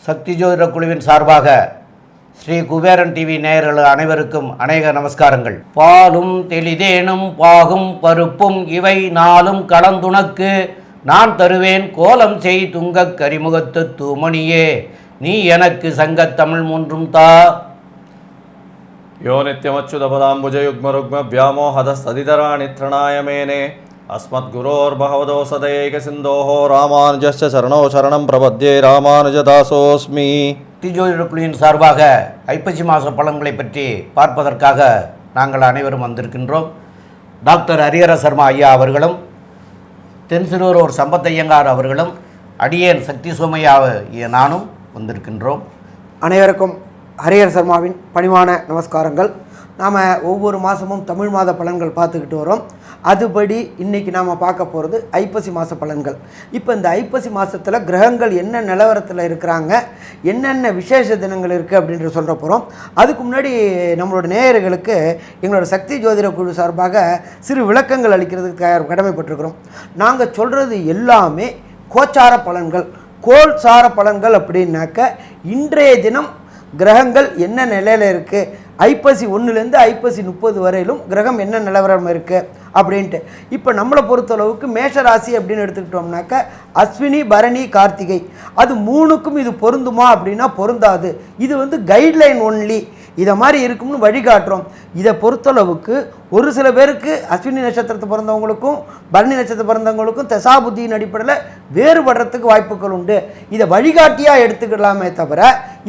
சக்தி ஜோதிட குழுவின் சார்பாக ஸ்ரீ குபேரன் டிவி நேயர்கள் அனைவருக்கும் அநேக நமஸ்காரங்கள். பாலும் தெளிதேனும் பாகும் பருப்பும் இவை நாளும் கலந்துனக்கு நான் தருவேன் கோலம் செய் துங்கக் கரிமுகத்து தூமணியே நீ எனக்கு சங்கத்தமிழ் மூன்றும் தா. யோ நித்யமச்சுதபதாம்புஜயுக்மருக்ம வியாமோஹதஸ்ததிதராணி த்ரணாயமேனே அஸ்மத்குரோர் பகவதோ சதேக சிந்தோஹோ ராமானுஜஸ்ய சரணோ சரணம் பிரபத்யே ராமானுஜதாசோஸ்மி. ஜோதிட குழுவின் சார்பாக ஐப்பசி மாத பலன்களை பற்றி பார்ப்பதற்காக நாங்கள் அனைவரும் வந்திருக்கின்றோம். டாக்டர் ஹரிஹர சர்மா ஐயா அவர்களும் தென்சிலூர் சம்பத்தையங்கார் அவர்களும் அடியேன் சக்தி சோமையா நானும் வந்திருக்கின்றோம். அனைவருக்கும் ஹரிஹர சர்மாவின் பணிவான நமஸ்காரங்கள். நாம் ஒவ்வொரு மாதமும் தமிழ் மாத பலன்கள் பார்த்துக்கிட்டு வரோம். அதுபடி இன்றைக்கி நாம் பார்க்க போகிறது ஐப்பசி மாத பலன்கள். இப்போ இந்த ஐப்பசி மாதத்தில் கிரகங்கள் என்ன நிலவரத்தில் இருக்கிறாங்க, என்னென்ன விசேஷ தினங்கள் இருக்குது அப்படின்ற சொல்ல போகிறோம். அதுக்கு முன்னாடி நம்மளோட நேயர்களுக்கு எங்களோட சக்தி ஜோதிட குழு சார்பாக சிறு விளக்கங்கள் அளிக்கிறதுக்கு கடமைப்பட்டிருக்கிறோம். நாங்கள் சொல்கிறது எல்லாமே கோச்சார பலன்கள், கோள் சார பலன்கள். அப்படின்னாக்க இன்றைய தினம் கிரகங்கள் என்ன நிலையில் இருக்குது, ஐப்பசி 1லேருந்து ஐப்பசி 30 வரையிலும் கிரகம் என்ன நிலவரம் இருக்குது அப்படின்ட்டு. இப்போ நம்மளை பொறுத்தளவுக்கு மேஷராசி அப்படின்னு எடுத்துக்கிட்டோம்னாக்க அஸ்வினி பரணி கார்த்திகை அது 3க்கும் இது பொருந்துமா அப்படின்னா பொருந்தாது. இது கைட்லைன் ஒன்லி, இதை மாதிரி இருக்கும்னு வழிகாட்டுறோம். இதை பொறுத்தளவுக்கு ஒரு சில பேருக்கு அஸ்வினி நட்சத்திரத்தை பிறந்தவங்களுக்கும் பரணி நட்சத்திரம் பிறந்தவங்களுக்கும் தசாபுத்தியின் அடிப்படையில் வேறுபடுறதுக்கு வாய்ப்புகள் உண்டு. இதை வழிகாட்டியாக எடுத்துக்கலாமே தவிர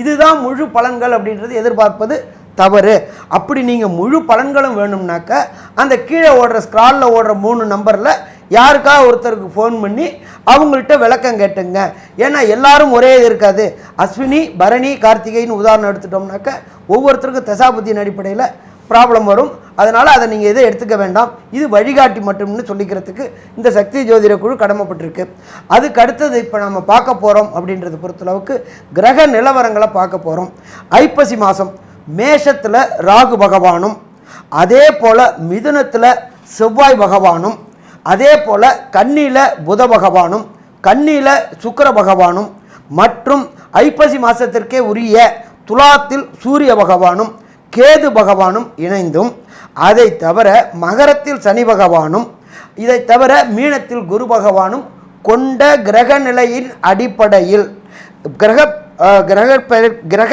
இதுதான் முழு பலன்கள் அப்படின்றது எதிர்பார்ப்பது தவறு. அப்படி நீங்கள் முழு பலன்களும் வேணும்னாக்க அந்த கீழே ஓடுற ஸ்க்ராலில் ஓடுற 3 நம்பரில் யாருக்காக ஒருத்தருக்கு ஃபோன் பண்ணி அவங்கள்ட்ட விளக்கம் கேட்டுங்க. ஏன்னா எல்லாரும் ஒரே இது இருக்காது. அஸ்வினி பரணி கார்த்திகைன்னு உதாரணம் எடுத்துட்டோம்னாக்க ஒவ்வொருத்தருக்கும் தசாபுத்தியின் அடிப்படையில் ப்ராப்ளம் வரும். அதனால் அதை நீங்கள் எதை எடுத்துக்க வேண்டாம், இது வழிகாட்டி மட்டும்னு சொல்லிக்கிறதுக்கு இந்த சக்தி ஜோதிட குழு கடமைப்பட்டிருக்கு. அதுக்கு அடுத்தது இப்போ நம்ம பார்க்க போகிறோம் அப்படின்றத பொறுத்தளவுக்கு கிரக நிலவரங்களை பார்க்க போகிறோம். ஐப்பசி மாதம் மேஷத்தில் ராகு பகவானும், அதே போல் மிதுனத்தில் செவ்வாய் பகவானும், அதே போல் கன்னியில் புத பகவானும், கன்னியில் சுக்கிர பகவானும் மற்றும் ஐப்பசி மாதத்திற்கே உரிய துலாத்தில் சூரிய பகவானும் கேது பகவானும் இணைந்தும், அதை தவிர மகரத்தில் சனி பகவானும், இதை தவிர மீனத்தில் குரு பகவானும் கொண்ட கிரக நிலையின் அடிப்படையில் கிரக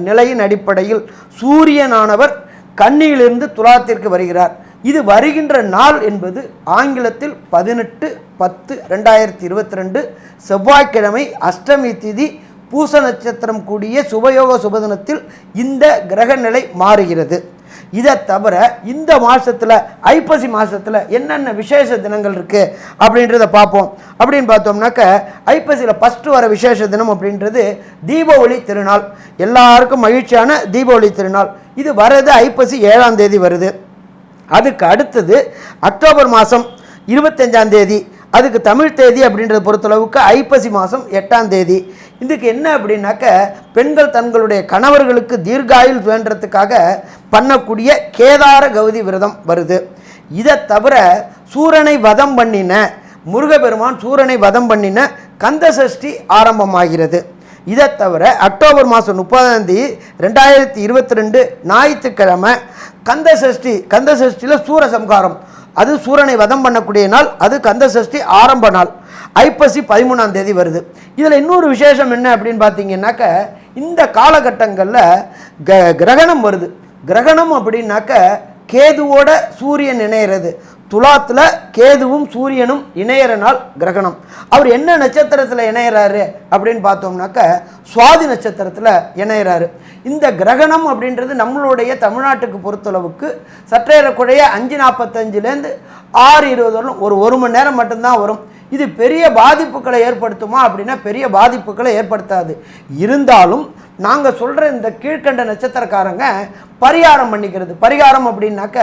நிலையின் அடிப்படையில் சூரியனானவர் கன்னியிலிருந்து துலாத்திற்கு வருகிறார். இது வருகின்ற நாள் என்பது ஆங்கிலத்தில் 18/10/2022 செவ்வாய்க்கிழமை அஷ்டமி திதி பூச நட்சத்திரம் கூடிய சுபயோக சுபதினத்தில் இந்த கிரக நிலை மாறுகிறது. இதை தவிர இந்த மாதத்தில் ஐப்பசி மாதத்தில் என்னென்ன விசேஷ தினங்கள் இருக்குது அப்படின்றத பார்ப்போம். அப்படின்னு பார்த்தோம்னாக்க ஐப்பசியில் ஃபஸ்ட்டு வர விசேஷ தினம் அப்படின்றது தீபாவளி திருநாள். எல்லாருக்கும் மகிழ்ச்சியான தீபாவளி திருநாள். இது வர்றது ஐப்பசி 7ஆம் தேதி வருது. அதுக்கு அடுத்தது அக்டோபர் மாதம் 25ஆம் தேதி, அதுக்கு தமிழ் தேதி அப்படின்றத பொறுத்தளவுக்கு ஐப்பசி மாதம் 8ஆம் தேதி. இதுக்கு என்ன அப்படின்னாக்க பெண்கள் தங்களுடைய கணவர்களுக்கு தீர்காயுள் வேண்டதுக்காக பண்ணக்கூடிய கேதார கௌதி விரதம் வருது. இதை தவிர சூரனை வதம் பண்ணின முருகப்பெருமான் சூரனை வதம் பண்ணின கந்த சஷ்டி ஆரம்பமாகிறது. இதை தவிர அக்டோபர் மாதம் 30ஆம் தேதி 2022 ஞாயிற்றுக்கிழமை கந்த சஷ்டியில் சூரசம்ஹாரம், அது சூரனை வதம் பண்ணக்கூடிய நாள், அது கந்த சஷ்டி ஆரம்ப நாள். ஐப்பசி 13ஆம் தேதி வருது. இதில் இன்னொரு விசேஷம் என்ன அப்படின்னு பார்த்தீங்கன்னாக்க இந்த காலகட்டங்களில் கிரகணம் வருது. கிரகணம் அப்படின்னாக்க கேதுவோட சூரியன் இணையிறது. துலாத்தில் கேதுவும் சூரியனும் இணையிற நாள் கிரகணம். அவர் என்ன நட்சத்திரத்தில் இணையிறாரு அப்படின்னு பார்த்தோம்னாக்க சுவாதி நட்சத்திரத்தில் இணையிறாரு. இந்த கிரகணம் அப்படின்றது நம்மளுடைய தமிழ்நாட்டுக்கு பொறுத்தளவுக்கு சற்றேறக்குறைய 5:45 6:20 வரலும் ஒரு மணி நேரம் மட்டும்தான் வரும். இது பெரிய பாதிப்புகளை ஏற்படுத்துமா அப்படின்னா பெரிய பாதிப்புகளை ஏற்படுத்தாது. இருந்தாலும் நாங்கள் சொல்கிற இந்த கீழ்கண்ட நட்சத்திரக்காரங்க பரிகாரம் பண்ணிக்கிறது. பரிகாரம் அப்படின்னாக்க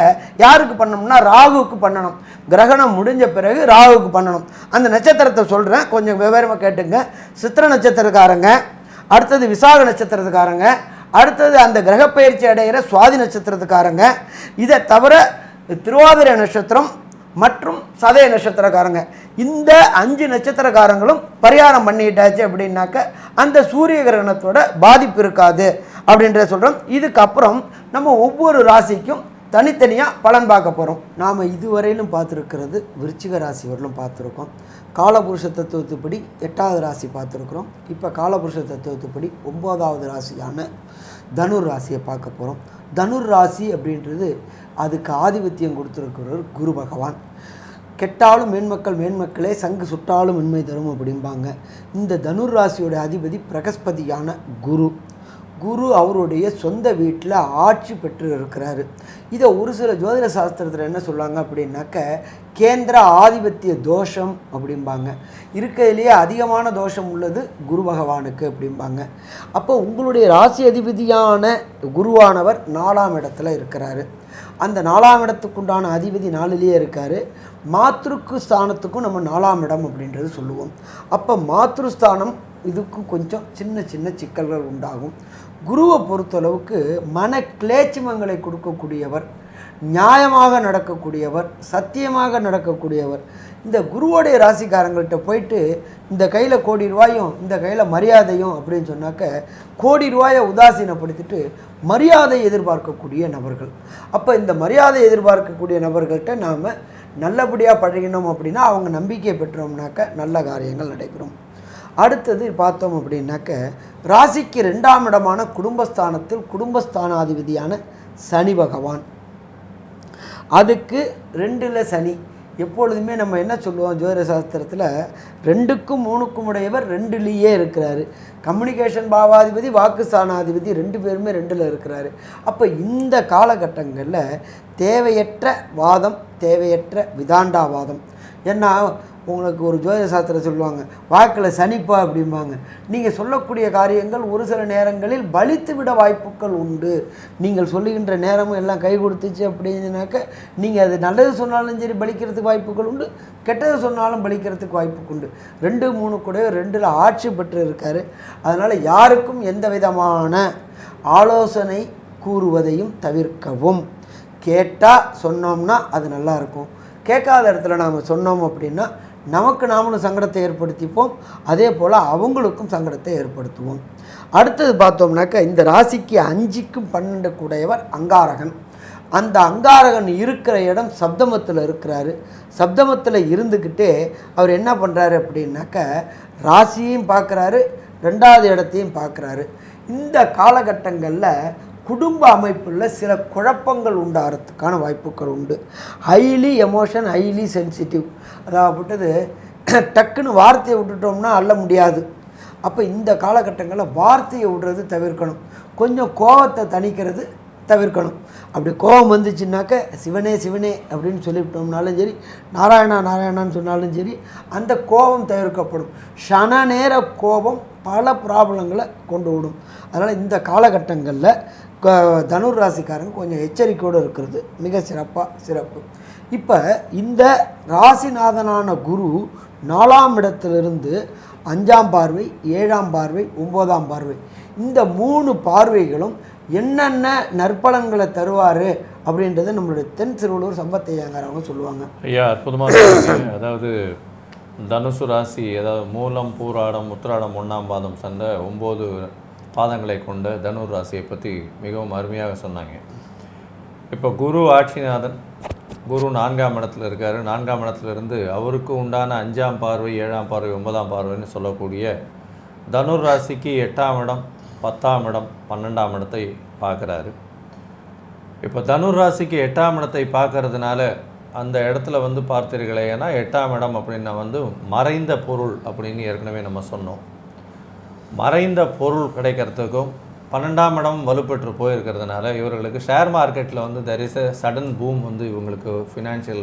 யாருக்கு பண்ணணும்னா ராகுவுக்கு பண்ணணும். கிரகணம் முடிஞ்ச பிறகு ராகுவுக்கு பண்ணணும். அந்த நட்சத்திரத்தை சொல்கிறேன், கொஞ்சம் விவரமாக கேட்டுங்க. சித்திர நட்சத்திரக்காரங்க, அடுத்தது விசாக நட்சத்திரத்துக்காரங்க, அடுத்தது அந்த கிரகப்பயிற்சி அடைகிற சுவாதி நட்சத்திரத்துக்காரங்க. இதை தவிர திருவாதிரை நட்சத்திரம், மற்றும் சதய நட்சத்திரக்காரங்க. இந்த 5 நட்சத்திரக்காரங்களும் பரிகாரம் பண்ணிட்டாச்சு அப்படின்னாக்க அந்த சூரிய கிரகணத்தோட பாதிப்பு இருக்காது அப்படின்றத சொல்கிறோம். இதுக்கப்புறம் நம்ம ஒவ்வொரு ராசிக்கும் தனித்தனியாக பலன் பார்க்க போகிறோம். நாம் இதுவரையிலும் பார்த்துருக்கிறது விருச்சிக ராசி வரலும் பார்த்துருக்கோம். காலபுருஷ தத்துவத்துப்படி 8வது ராசி பார்த்துருக்குறோம். இப்போ காலபுருஷ தத்துவத்துப்படி 9வது ராசியான தனுர் ராசியை பார்க்க போகிறோம். தனுர் ராசி அப்படின்றது அதுக்கு ஆதிபத்தியம் கொடுத்துருக்கிறவர் குரு பகவான். கெட்டாலும் மேன்மக்களே சங்கு சுட்டாலும் உண்மை தரும் அப்படிம்பாங்க. இந்த தனுர் ராசியோட அதிபதி பிரகஸ்பதியான குரு அவருடைய சொந்த வீட்டில் ஆட்சி பெற்று இருக்கிறாரு. இதை ஒரு சில ஜோதிட சாஸ்திரத்தில் என்ன சொல்லுவாங்க அப்படின்னாக்க கேந்திர ஆதிபத்திய தோஷம் அப்படிம்பாங்க. இருக்கிறதுலேயே அதிகமான தோஷம் உள்ளது குரு பகவானுக்கு அப்படிம்பாங்க. அப்போ உங்களுடைய ராசி அதிபதியான குருவானவர் 4ஆம் இடத்துல இருக்கிறாரு. அந்த 4ஆம் இடத்துக்குண்டான அதிபதி 4லேயே இருக்கார். மாத்ருக்கு ஸ்தானத்துக்கும் நம்ம 4ஆம் இடம் அப்படின்றது சொல்லுவோம். அப்போ மாத்ருஸ்தானம் இதுக்கும் கொஞ்சம் சின்ன சின்ன சிக்கல்கள் உண்டாகும். குருவை பொறுத்தளவுக்கு மன கிளேச்சிமங்களை கொடுக்கக்கூடியவர், நியாயமாக நடக்கக்கூடியவர், சத்தியமாக நடக்கக்கூடியவர். இந்த குருவோடைய ராசிக்காரங்கள்கிட்ட போயிட்டு இந்த கையில் கோடி ரூபாயும் இந்த கையில் மரியாதையும் அப்படின்னு சொன்னாக்க கோடி ரூபாயை உதாசீனப்படுத்திட்டு மரியாதை எதிர்பார்க்கக்கூடிய நபர்கள். அப்போ இந்த மரியாதை எதிர்பார்க்கக்கூடிய நபர்கள்ட்ட நாம் நல்லபடியாக பழகினோம் அப்படின்னா அவங்க நம்பிக்கையை பெற்றோம்னாக்க நல்ல காரியங்கள் நடைபெறும். அடுத்தது பார்த்தோம் அப்படின்னாக்க ராசிக்கு 2ஆம் இடமான குடும்பஸ்தானத்தில் குடும்பஸ்தானாதிபதியான சனி பகவான். அதுக்கு 2ல் சனி. எப்பொழுதுமே நம்ம என்ன சொல்லுவோம் ஜோதிட சாஸ்திரத்தில் 2க்கும் 3க்கும் உடையவர் 2லேயே இருக்கிறாரு. கம்யூனிகேஷன் பாவாதிபதி வாக்குஸ்தானாதிபதி 2 பேருமே 2ல் இருக்கிறாரு. அப்போ இந்த காலகட்டங்களில் தேவையற்ற வாதம், தேவையற்ற விதாண்டாவாதம். ஏன்னா உங்களுக்கு ஒரு ஜோதிட சாஸ்திரம் சொல்லுவாங்க வாக்கில் சனிப்பா அப்படிம்பாங்க. நீங்கள் சொல்லக்கூடிய காரியங்கள் ஒரு சில நேரங்களில் பலித்து விட வாய்ப்புகள் உண்டு. நீங்கள் சொல்லுகின்ற நேரமும் எல்லாம் கை கொடுத்துச்சு அப்படின்னாக்க நீங்கள் அது நல்லது சொன்னாலும் சரி பலிக்கிறதுக்கு வாய்ப்புகள் உண்டு, கெட்டது சொன்னாலும் பலிக்கிறதுக்கு வாய்ப்புக்கு உண்டு. 2, 3 கூட 2ல் ஆட்சி பெற்று இருக்கார். அதனால் யாருக்கும் எந்த விதமான ஆலோசனை கூறுவதையும் தவிர்க்கவும். கேட்டால் சொன்னோம்னா அது நல்லாயிருக்கும், கேட்காத இடத்துல நாம் சொன்னோம் அப்படின்னா நமக்கு நாமளும் சங்கடத்தை ஏற்படுத்திப்போம், அதே போல் அவங்களுக்கும் சங்கடத்தை ஏற்படுத்துவோம். அடுத்தது பார்த்தோம்னாக்க இந்த ராசிக்கு 5க்கும் 12 கூடையவர் அங்காரகன். அந்த அங்காரகன் இருக்கிற இடம் சப்தமத்தில் இருக்கிறாரு. சப்தமத்தில் இருந்துக்கிட்டே அவர் என்ன பண்ணுறாரு அப்படின்னாக்க ராசியையும் பார்க்குறாரு, 2வது இடத்தையும் பார்க்குறாரு. இந்த காலகட்டங்களில் குடும்ப அமைப்பில் சில குழப்பங்கள் உண்டாகிறதுக்கான வாய்ப்புகள் உண்டு. Highly emotion, highly sensitive. அதாவது டக்குன்னு வார்த்தையை விட்டுட்டோம்னா அள்ள முடியாது. அப்போ இந்த காலகட்டங்களில் வார்த்தையை விடுறது தவிர்க்கணும். கொஞ்சம் கோபத்தை தணிக்கிறது தவிர்க்கணும். அப்படி கோபம் வந்துச்சுன்னாக்க சிவனே சிவனே அப்படின்னு சொல்லிவிட்டோம்னாலும் சரி, நாராயணா நாராயணான்னு சொன்னாலும் சரி, அந்த கோபம் தவிர்க்கப்படும். க்ஷண நேர கோபம் பல ப்ராப்ளங்களை கொண்டு விடும். அதனால் இந்த காலகட்டங்களில் தனுர் ராசிக்காரங்க கொஞ்சம் எச்சரிக்கையோடு இருக்கிறது மிக சிறப்பு. இப்போ இந்த ராசிநாதனான குரு 4ஆம் இடத்திலிருந்து 5ஆம் பார்வை, 7ஆம் பார்வை, 9ஆம் பார்வை, இந்த 3 பார்வைகளும் என்னென்ன நற்பலன்களை தருவார் அப்படின்றத நம்மளுடைய தென் திருவள்ளூர் சம்பத்தையாங்கிறவங்க சொல்லுவாங்க. ஐயா அற்புதமாக அதாவது தனுசு ராசி, அதாவது மூலம், பூராடம், உத்திராடம், 1ஆம் பாதம் சந்த 9 பாதங்களை கொண்ட தனுர் ராசியை பற்றி மிகவும் அருமையாக சொன்னாங்க. இப்போ குரு ஆட்சிநாதன், குரு 4ஆம் இடத்துல இருக்கார். 4ஆம் இடத்துலேருந்து அவருக்கு உண்டான 5ஆம் பார்வை, 7ஆம் பார்வை, 9ஆம் பார்வைன்னு சொல்லக்கூடிய தனுர் ராசிக்கு 8ஆம் இடம், 10ஆம் இடம், 12ஆம் இடத்தை பார்க்குறாரு. இப்போ தனுர் ராசிக்கு 8ஆம் இடத்தை பார்க்கறதுனால அந்த இடத்துல வந்து பார்த்தீர்களே, ஏன்னா 8ஆம் இடம் அப்படின்னா வந்து மறைந்த பொருள் அப்படின்னு ஏற்கனவே நம்ம சொன்னோம். மறைந்த பொருள் கிடைக்கிறதுக்கும் 12ஆம் இடம் வலுப்பெற்று போயிருக்கிறதுனால இவர்களுக்கு ஷேர் மார்க்கெட்டில் வந்து there is a sudden boom வந்து இவங்களுக்கு ஃபினான்ஷியல்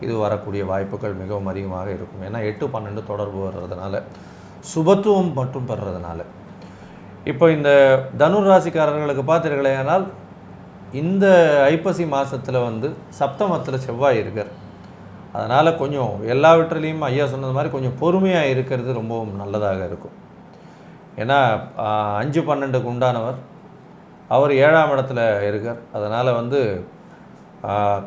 இது வரக்கூடிய வாய்ப்புகள் மிகவும் அதிகமாக இருக்கும். ஏன்னா 8, 12 தொடர்பு வர்றதுனால, சுபத்துவம் மட்டும் பெறுறதுனால. இப்போ இந்த தனுர் ராசிக்காரர்களுக்கு பார்த்தீர்களேனால் இந்த ஐப்பசி மாதத்தில் வந்து சப்தமத்தில் செவ்வாய் இருக்கார். அதனால் கொஞ்சம் எல்லாவற்றிலையும் ஐயா சொன்னது மாதிரி கொஞ்சம் பொறுமையாக இருக்கிறது ரொம்பவும் நல்லதாக இருக்கும். ஏன்னா 5, 12க்கு உண்டானவர், அவர் 7ஆம் இடத்துல இருக்கார். அதனால் வந்து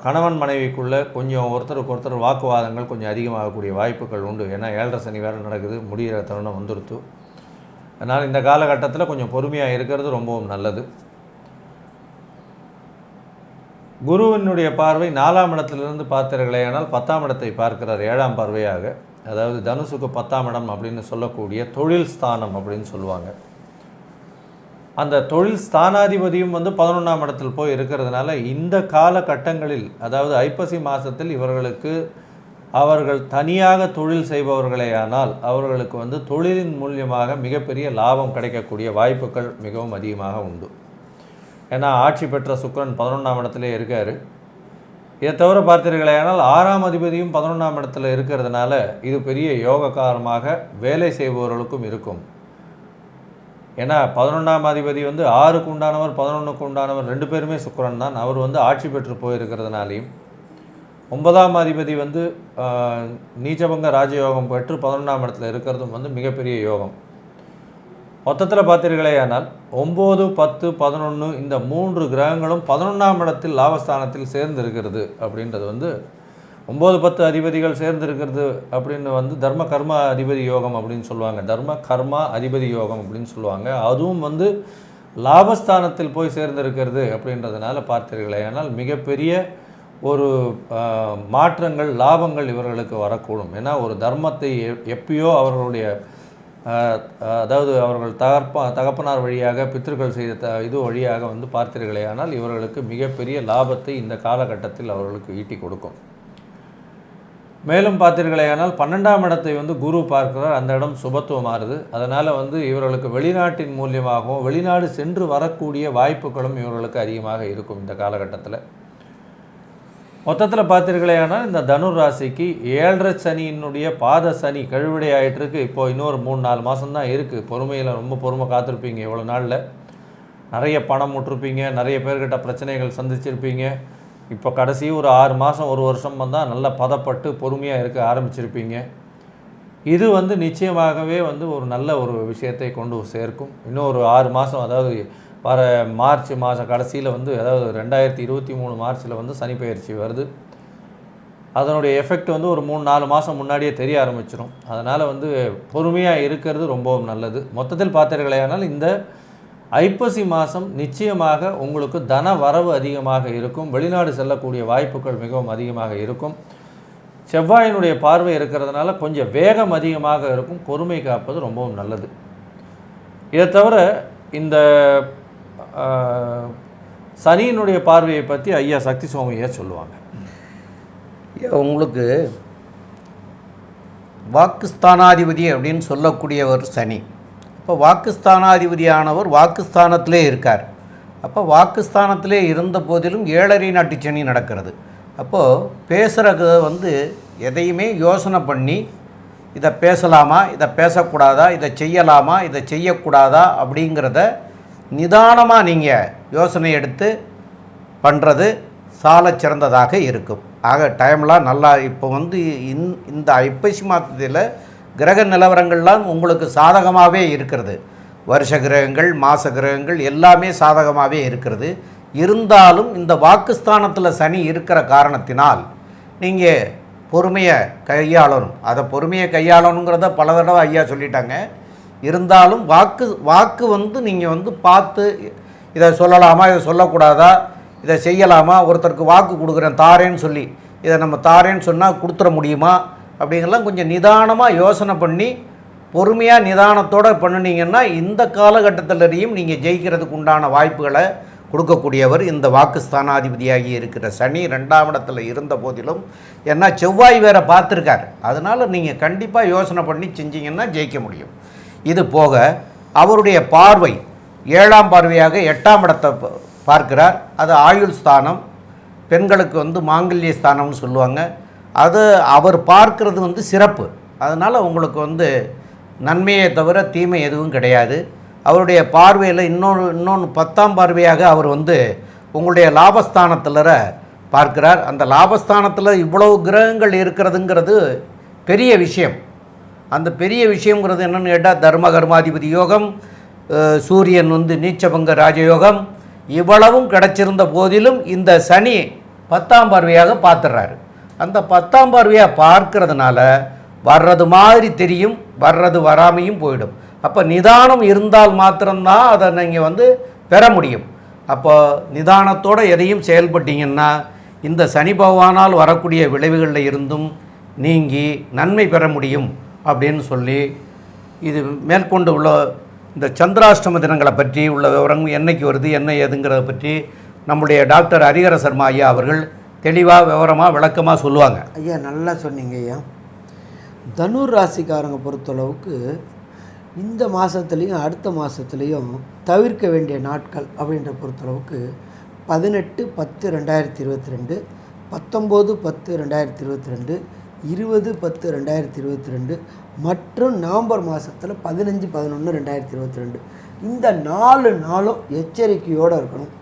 கணவன் மனைவிக்குள்ளே கொஞ்சம் ஒருத்தருக்கு ஒருத்தர் வாக்குவாதங்கள் கொஞ்சம் அதிகமாகக்கூடிய வாய்ப்புகள் உண்டு. ஏன்னா 7.5 சனி வேறு நடக்குது, முடிகிற தருணம் வந்துடுத்து. அதனால் இந்த காலகட்டத்தில் கொஞ்சம் பொறுமையாக இருக்கிறது ரொம்பவும் நல்லது. குருவினுடைய பார்வை 4ஆம் இடத்திலிருந்து பார்த்தீர்களே ஆனால் 10ஆம் இடத்தை பார்க்கிறார் 7ஆம் பார்வையாக. அதாவது தனுசுக்கு 10ஆம் இடம் அப்படின்னு சொல்லக்கூடிய தொழில் ஸ்தானம் அப்படின்னு சொல்லுவாங்க. அந்த தொழில் ஸ்தானாதிபதியும் 11ஆம் இடத்தில் போய் இருக்கிறதுனால இந்த காலகட்டங்களில், அதாவது ஐப்பசி மாதத்தில் இவர்களுக்கு அவர்கள் தனியாக தொழில் செய்பவர்களேயானால் அவர்களுக்கு தொழிலின் மூலியமாக மிகப்பெரிய லாபம் கிடைக்கக்கூடிய வாய்ப்புகள் மிகவும் அதிகமாக உண்டு. ஏன்னா ஆட்சி பெற்ற சுக்கிரன் 11ஆம் இடத்துல இருக்கார். இதை தவிர பார்த்தீர்களேயானால் 6ஆம் அதிபதியும் 11ஆம் இடத்துல இருக்கிறதுனால இது பெரிய யோகக்காரமாக வேலை செய்பவர்களுக்கும் இருக்கும். ஏன்னா 11ஆம் அதிபதி 6க்கு உண்டானவர் 11க்கு உண்டானவர் 2 பேருமே சுக்கிரன் தான். அவர் ஆட்சி பெற்று போயிருக்கிறதுனாலையும் 9ஆம் அதிபதி நீச்சபங்க ராஜயோகம் பெற்று 11ஆம் இடத்துல இருக்கிறதும் மிகப்பெரிய யோகம். மொத்தத்தில் பார்த்தீர்களேயானால் 9, 10, 11 இந்த 3 கிரகங்களும் 11ஆம் இடத்தில் லாபஸ்தானத்தில் சேர்ந்து இருக்கிறது. அப்படின்றது 9, 10 அதிபதிகள் சேர்ந்து இருக்கிறது அப்படின்னு தர்ம கர்மா அதிபதி யோகம் அப்படின்னு சொல்லுவாங்க. தர்ம கர்மா அதிபதி யோகம் அப்படின்னு சொல்லுவாங்க. அதுவும் லாபஸ்தானத்தில் போய் சேர்ந்திருக்கிறது அப்படின்றதுனால பார்த்தீர்களேயானால் மிகப்பெரிய ஒரு மாற்றங்கள் லாபங்கள் இவர்களுக்கு வரக்கூடும். ஏன்னா ஒரு தர்மத்தை எப்பயோ அவர்களுடைய அதாவது அவர்கள் தகப்பனார் வழியாக பித்திருக்கள் செய்த இது வழியாக பார்த்தீர்களே ஆனால் இவர்களுக்கு மிகப்பெரிய லாபத்தை இந்த காலகட்டத்தில் அவர்களுக்கு ஈட்டி கொடுக்கும். மேலும் பார்த்தீர்களே ஆனால் 12ஆம் இடத்தை குரு பார்க்கிறார். அந்த இடம் சுபத்துவமாகுது. அதனால் இவர்களுக்கு வெளிநாட்டின் மூலியமாகவும் வெளிநாடு சென்று வரக்கூடிய வாய்ப்புகளும் இவர்களுக்கு அதிகமாக இருக்கும் இந்த காலகட்டத்தில். மொத்தத்தில் பார்த்தீர்களேனால் இந்த தனுர் ராசிக்கு 7.5 சனியினுடைய பாத சனி கழுவிடை ஆகிட்டுருக்கு. இப்போ இன்னொரு 3-4 மாதம்தான் இருக்குது. பொறுமையில் ரொம்ப பொறுமை காத்திருப்பீங்க. இவ்வளோ நாளில் நிறைய பணம் விட்டுருப்பீங்க, நிறைய பேர்கிட்ட பிரச்சனைகள் சந்திச்சிருப்பீங்க. இப்போ கடைசி ஒரு 6 மாதம் 1 வருஷம் வந்தால் நல்லா பதப்பட்டு பொறுமையாக இருக்க ஆரம்பிச்சிருப்பீங்க. இது நிச்சயமாகவே ஒரு நல்ல ஒரு விஷயத்தை கொண்டு சேர்க்கும். இன்னும் ஒரு 6 மாதம், அதாவது வர மார்ச் மாதம் கடைசியில் அதாவது 2023 மார்ச்சில் சனி பயிற்சி வருது. அதனுடைய எஃபெக்ட் ஒரு 3-4 மாதம் முன்னாடியே தெரிய ஆரம்பிச்சிடும். அதனால் பொறுமையாக இருக்கிறது ரொம்பவும் நல்லது. மொத்தத்தில் பார்த்தீர்களேயானால் இந்த ஐப்பசி மாதம் நிச்சயமாக உங்களுக்கு தன வரவு அதிகமாக இருக்கும். வெளிநாடு செல்லக்கூடிய வாய்ப்புகள் மிகவும் அதிகமாக இருக்கும். செவ்வாயினுடைய பார்வை இருக்கிறதுனால கொஞ்சம் வேகம் அதிகமாக இருக்கும். பொறுமை காப்பது ரொம்பவும் நல்லது. இதை தவிர இந்த சனியினுடைய பார்வையை பற்றி ஐயா சக்தி சோமையா சொல்லுவாங்க. உங்களுக்கு வாக்குஸ்தானாதிபதி அப்படின்னு சொல்லக்கூடியவர் சனி. அப்போ வாக்குஸ்தானாதிபதியானவர் வாக்குஸ்தானத்திலே இருக்கார். அப்போ வாக்குஸ்தானத்திலே இருந்த போதிலும் 7.5 நாட்டு சனி நடக்கிறது. அப்போது பேசுகிறது எதையுமே யோசனை பண்ணி இதை பேசலாமா, இதை பேசக்கூடாதா, இதை செய்யலாமா, இதை செய்யக்கூடாதா அப்படிங்கிறத நிதானமாக நீங்கள் யோசனை எடுத்து பண்ணுறது சால சிறந்ததாக இருக்கும். ஆக டைம்லாம் நல்லா இப்போ இந்த ஐப்பசி மாதத்தில் கிரக நிலவரங்கள்லாம் உங்களுக்கு சாதகமாகவே இருக்கிறது. வருஷ கிரகங்கள், மாத கிரகங்கள் எல்லாமே சாதகமாகவே இருக்கிறது. இருந்தாலும் இந்த வாக்குஸ்தானத்தில் சனி இருக்கிற காரணத்தினால் நீங்கள் பொறுமையை கையாளணும். அதை பொறுமையை கையாளணுங்கிறத பல தடவை ஐயா சொல்லிட்டாங்க. இருந்தாலும் வாக்கு நீங்கள் பார்த்து இதை சொல்லலாமா, இதை சொல்லக்கூடாதா, இதை செய்யலாமா, ஒருத்தருக்கு வாக்கு கொடுக்குறேன் தாரேன்னு சொல்லி இதை நம்ம தாரேன்னு சொன்னால் கொடுத்துட முடியுமா அப்படிங்கலாம் கொஞ்சம் நிதானமாக யோசனை பண்ணி பொறுமையாக நிதானத்தோடு பண்ணினீங்கன்னா இந்த காலகட்டத்திலையும் நீங்கள் ஜெயிக்கிறதுக்கு உண்டான வாய்ப்புகளை கொடுக்கக்கூடியவர் இந்த வாக்குஸ்தானாதிபதியாகி இருக்கிற சனி 2ஆம் இடத்துல இருந்த போதிலும். ஏன்னா செவ்வாய் வேறு பார்த்துருக்கார். அதனால் நீங்கள் கண்டிப்பாக யோசனை பண்ணி செஞ்சீங்கன்னா ஜெயிக்க முடியும். இது போக அவருடைய பார்வை 7ஆம் பார்வையாக 8ஆம் இடத்தை பார்க்கிறார். அது ஆயுள் ஸ்தானம், பெண்களுக்கு மாங்கல்ய ஸ்தானம்னு சொல்லுவாங்க. அது அவர் பார்க்கறது சிறப்பு. அதனால் உங்களுக்கு நன்மையை தவிர தீமை எதுவும் கிடையாது. அவருடைய பார்வையில் இன்னொன்று 10ஆம் பார்வையாக அவர் உங்களுடைய லாபஸ்தானத்தில் பார்க்கிறார். அந்த லாபஸ்தானத்தில் இவ்வளவு கிரகங்கள் இருக்கிறதுங்கிறது பெரிய விஷயம். அந்த பெரிய விஷயங்கிறது என்னென்னு கேட்டால் தர்ம கர்மாதிபதி யோகம், சூரியன் நீச்சபங்க ராஜயோகம் இவ்வளவும் கிடைச்சிருந்த போதிலும் இந்த சனி 10ஆம் பார்வையாக பார்த்துடுறாரு. அந்த 10ஆம் பார்வையாக பார்க்கறதுனால வர்றது மாதிரி தெரியும், வர்றது வராமையும் போயிடும். அப்போ நிதானம் இருந்தால் மாத்திரம்தான் அதை நீங்கள் வந்து பெற முடியும். அப்போ நிதானத்தோடு எதையும் செயல்பட்டீங்கன்னா இந்த சனி பகவானால் வரக்கூடிய விளைவுகளில் இருந்தும் நீங்கி நன்மை பெற முடியும் அப்படின்னு சொல்லி, இது மேற்கொண்டு உள்ள இந்த சந்திராஷ்டம தினங்களை பற்றி உள்ள விவரங்கள் என்னைக்கு வருது என்ன ஏதுங்கிறத பற்றி நம்முடைய டாக்டர் ஹரிஹர சர்மா ஐயா அவர்கள் தெளிவாக விவரமாக விளக்கமாக சொல்லுவாங்க. ஐயா நல்லா சொன்னீங்க ஐயா. தனுர் ராசிக்காரங்க பொறுத்தளவுக்கு இந்த மாதத்துலேயும் அடுத்த மாதத்துலேயும் தவிர்க்க வேண்டிய நாட்கள் அப்படின்ற பொறுத்தளவுக்கு 18/10/2022, 19/10/2022, 20/10/2022 மற்றும் நவம்பர் மாதத்தில் 15/11/2022 இந்த 4 நாளும் எச்சரிக்கையோடு இருக்கணும்.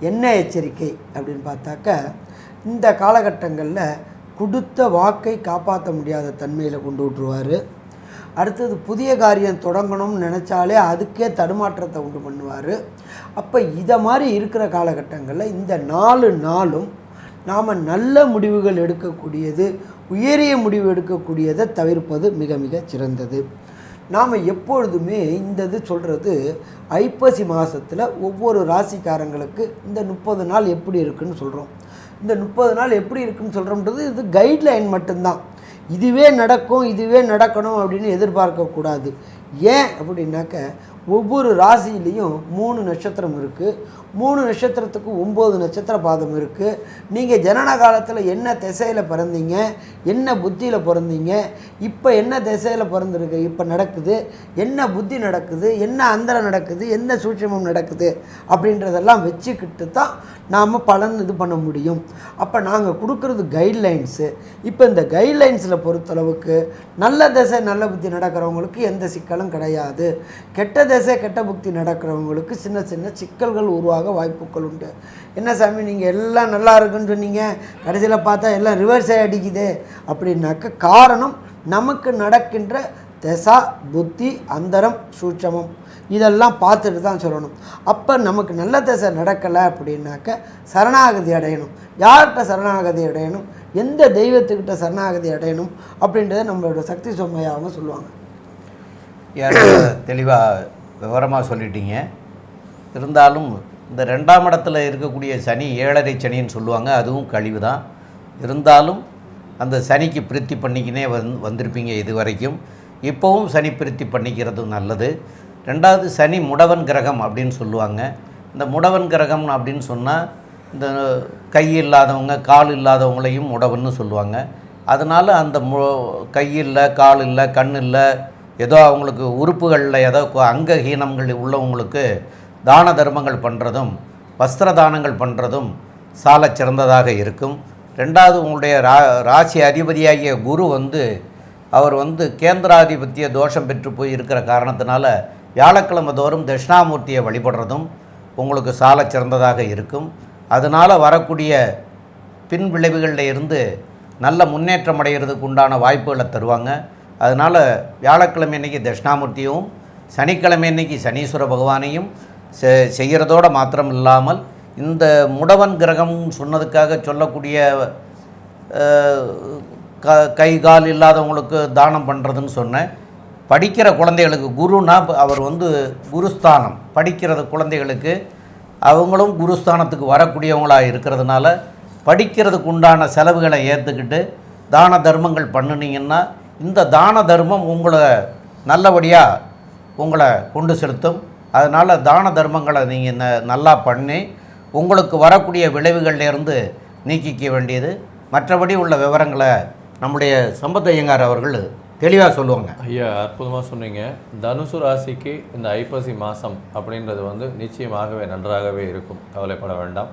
என்ன எச்சரிக்கை அப்படின்னு பார்த்தாக்கா, இந்த காலகட்டங்களில் கொடுத்த வாக்கை காப்பாற்ற முடியாத தன்மையில் கொண்டு விட்டுருவார். அடுத்தது புதிய காரியம் தொடங்கணும்னு நினச்சாலே அதுக்கே தடுமாற்றத்தை உண்டு பண்ணுவார். அப்போ இதை மாதிரி இருக்கிற காலகட்டங்களில் இந்த 4 நாளும் நாம் நல்ல முடிவுகள் எடுக்கக்கூடியது, உயரிய முடிவு எடுக்கக்கூடியதை தவிர்ப்பது மிக மிக சிறந்தது. நாம் எப்பொழுதுமே இந்த இது சொல்கிறது ஐப்பசி மாதத்தில் ஒவ்வொரு ராசிக்காரங்களுக்கு இந்த 30 நாள் எப்படி இருக்குதுன்னு சொல்கிறோம். இந்த 30 நாள் எப்படி இருக்குதுன்னு சொல்கிறோம்ன்றது இது கைட்லைன் மட்டும்தான். இதுவே நடக்கும், இதுவே நடக்கணும் அப்படின்னு எதிர்பார்க்கக்கூடாது. ஏன் அப்படின்னாக்க ஒவ்வொரு ராசியிலையும் 3 நட்சத்திரம் இருக்குது. 3 நட்சத்திரத்துக்கு 9 நட்சத்திர பாதம் இருக்குது. நீங்கள் ஜனன காலத்தில் என்ன திசையில் பிறந்தீங்க, என்ன புத்தியில் பிறந்தீங்க, இப்போ என்ன திசையில் பிறந்திருக்கு, இப்போ நடக்குது, என்ன புத்தி நடக்குது, என்ன அந்தரம் நடக்குது, என்ன சூட்சமம் நடக்குது அப்படின்றதெல்லாம் வச்சுக்கிட்டு தான் நாம் பலன் இது பண்ண முடியும். அப்போ நாங்கள் கொடுக்குறது கைட்லைன்ஸு. இப்போ இந்த கைட்லைன்ஸில் பொறுத்தளவுக்கு நல்ல திசை நல்ல புத்தி நடக்கிறவங்களுக்கு எந்த சிக்கலும் கிடையாது. கெட்ட திசை கெட்ட புத்தி நடக்கிறவங்களுக்கு சின்ன சின்ன சிக்கல்கள் உருவாக வாய்ப்புகள் உண்டு. என்ன சாமி நீங்கள் எல்லாம் நல்லா இருக்குன்னு சொன்னீங்க, கடைசியில் பார்த்தா எல்லாம் ரிவர்ஸே அடிக்குது அப்படின்னாக்க காரணம் நமக்கு நடக்கின்ற திசா புத்தி அந்தரம் சூட்சமம் இதெல்லாம் பார்த்துட்டு தான் சொல்லணும். அப்போ நமக்கு நல்ல திசை நடக்கலை அப்படின்னாக்க சரணாகதி அடையணும். யார்கிட்ட சரணாகதி அடையணும், எந்த தெய்வத்துக்கிட்ட சரணாகதி அடையணும் அப்படின்றத நம்மளோட சக்தி சோமையா அவங்க சொல்லுவாங்க. தெளிவாக விவரமாக சொல்லிட்டீங்க. இருந்தாலும் இந்த 2ஆம் இடத்துல இருக்கக்கூடிய சனி 7.5 சனின்னு சொல்லுவாங்க, அதுவும் கழிவு தான். இருந்தாலும் அந்த சனிக்கு பிரித்தி பண்ணிக்கினே வந்திருப்பீங்க இது வரைக்கும். இப்போவும் சனி பிரித்தி பண்ணிக்கிறது நல்லது. 2வது சனி முடவன் கிரகம் அப்படின்னு சொல்லுவாங்க. இந்த முடவன் கிரகம் அப்படின்னு சொன்னால் இந்த கை இல்லாதவங்க கால் இல்லாதவங்களையும் முடவன்னு சொல்லுவாங்க. அதனால் அந்த கை இல்லை, கால் இல்லை, கண் இல்லை, ஏதோ அவங்களுக்கு உறுப்புகளில் ஏதோ அங்கஹீனங்கள் உள்ளவங்களுக்கு தான தர்மங்கள் பண்ணுறதும் வஸ்திர தானங்கள் பண்ணுறதும் சால சிறந்ததாக இருக்கும். 2வது உங்களுடைய ராசி அதிபதியாகிய குரு அவர் கேந்திராதிபத்திய தோஷம் பெற்று போய் இருக்கிற காரணத்தினால வியாழக்கிழமை தோறும் தட்சிணாமூர்த்தியை வழிபடுறதும் உங்களுக்கு சால சிறந்ததாக இருக்கும். அதனால் வரக்கூடிய பின் விளைவுகளில் இருந்து நல்ல முன்னேற்றம் அடைகிறதுக்கு உண்டான வாய்ப்புகளை தருவாங்க. அதனால் வியாழக்கிழமை அன்றைக்கி தட்சிணாமூர்த்தியும் சனிக்கிழமை அன்றைக்கி சனீஸ்வர பகவானையும் செய்கிறதோடு மாத்திரம் இல்லாமல் இந்த முடவன் கிரகம் சொன்னதுக்காக சொல்லக்கூடிய கை கால் இல்லாதவங்களுக்கு தானம் பண்ணுறதுன்னு சொன்னேன். படிக்கிற குழந்தைகளுக்கு குருனா அவர் குருஸ்தானம் படிக்கிறது குழந்தைகளுக்கு அவங்களும் குருஸ்தானத்துக்கு வரக்கூடியவங்களாக இருக்கிறதுனால படிக்கிறதுக்கு உண்டான செலவுகளை ஏற்றுக்கிட்டு தான தர்மங்கள் பண்ணினீங்கன்னா இந்த தான தர்மம் உங்களை நல்லபடியாக உங்களை கொண்டு செலுத்தும். அதனால் தான தர்மங்களை நீங்கள் நல்லா பண்ணி உங்களுக்கு வரக்கூடிய விளைவுகள்லேருந்து நீக்கிக்க வேண்டியது. மற்றபடி உள்ள விவரங்களை நம்முடைய சம்பத் ஐயங்கார் அவர்கள் தெளிவாக சொல்லுவாங்க. ஐயா அற்புதமாக சொன்னீங்க. தனுசு ராசிக்கு இந்த ஐப்பசி மாதம் அப்படின்றது நிச்சயமாகவே நன்றாகவே இருக்கும், கவலைப்பட வேண்டாம்.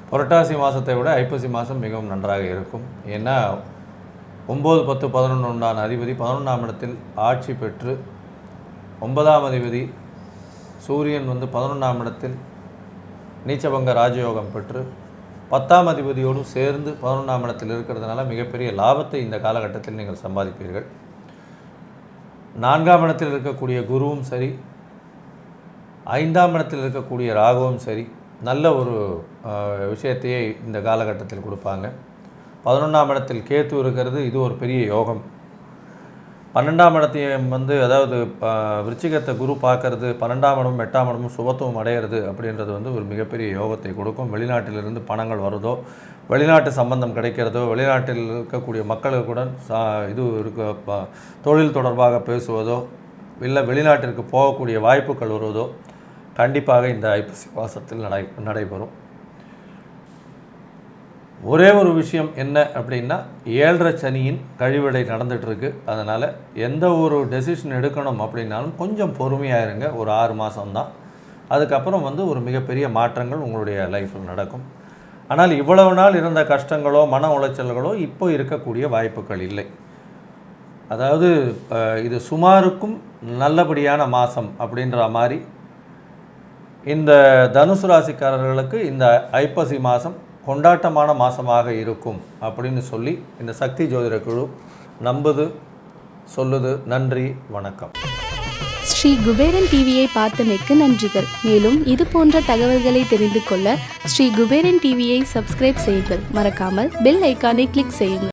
புரட்டாசி மாதத்தை விட ஐப்பசி மாதம் மிகவும் நன்றாக இருக்கும். ஏன்னா 9, 10, 11 உண்டான அதிபதி 11ஆம் இடத்தில் ஆட்சி பெற்று 9ஆம் அதிபதி சூரியன் 11ஆம் இடத்தில் நீச்சபங்க ராஜயோகம் பெற்று 10ஆம் அதிபதியோடு சேர்ந்து 11ஆம் இடத்தில் இருக்கிறதுனால மிகப்பெரிய லாபத்தை இந்த காலகட்டத்தில் நீங்கள் சம்பாதிப்பீர்கள். 4ஆம் இடத்தில் இருக்கக்கூடிய குருவும் சரி, 5ஆம் இடத்தில் இருக்கக்கூடிய ராகுவும் சரி, நல்ல ஒரு விஷயத்தையே இந்த காலகட்டத்தில் கொடுப்பாங்க. 11ஆம் இடத்தில் கேத்து இருக்கிறது, இது ஒரு பெரிய யோகம். 12ஆம் இடத்தையும் அதாவது விருச்சிகத்தை குரு பார்க்கறது, 12ஆம் இடமும் 8ஆம் இடமும் சுபத்துவம் அடையிறது அப்படின்றது ஒரு மிகப்பெரிய யோகத்தை கொடுக்கும். வெளிநாட்டிலிருந்து பணங்கள் வருதோ, வெளிநாட்டு சம்பந்தம் கிடைக்கிறதோ, வெளிநாட்டில் இருக்கக்கூடிய மக்களுடன் இது இருக்க தொழில் தொடர்பாக பேசுவதோ, இல்லை வெளிநாட்டிற்கு போகக்கூடிய வாய்ப்புகள் வருவதோ கண்டிப்பாக இந்த ஐப்பசி மாதத்தில் நடைபெறும். ஒரே ஒரு விஷயம் என்ன அப்படின்னா, 7.5 சனியின் கழிவடை நடந்துகிட்ருக்கு. அதனால் எந்த ஒரு டெசிஷன் எடுக்கணும் அப்படின்னாலும் கொஞ்சம் பொறுமையாக இருங்க. ஒரு 6 மாதம்தான். அதுக்கப்புறம் ஒரு மிகப்பெரிய மாற்றங்கள் உங்களுடைய லைஃப்பில் நடக்கும். ஆனால் இவ்வளவு நாள் இருந்த கஷ்டங்களோ மன உளைச்சல்களோ இப்போ இருக்கக்கூடிய வாய்ப்புகள் இல்லை. அதாவது இது சுமாருக்கும் நல்லபடியான மாதம் அப்படின்ற மாதிரி இந்த தனுசு ராசிக்காரர்களுக்கு இந்த ஐப்பசி மாதம் கொண்டாட்டமான மாதமாக இருக்கும் அப்படின்னு சொல்லி இந்த சக்தி ஜோதிட குழு நம்புது, சொல்லுது. நன்றி, வணக்கம். ஸ்ரீ குபேரன் டிவியை பார்த்தமைக்கு நன்றிகள். மேலும் இது போன்ற தகவல்களை தெரிந்து கொள்ள ஸ்ரீ குபேரன் டிவியை சப்ஸ்கிரைப் செய்யுங்கள். மறக்காமல் பெல் ஐக்கானை கிளிக் செய்யுங்கள்.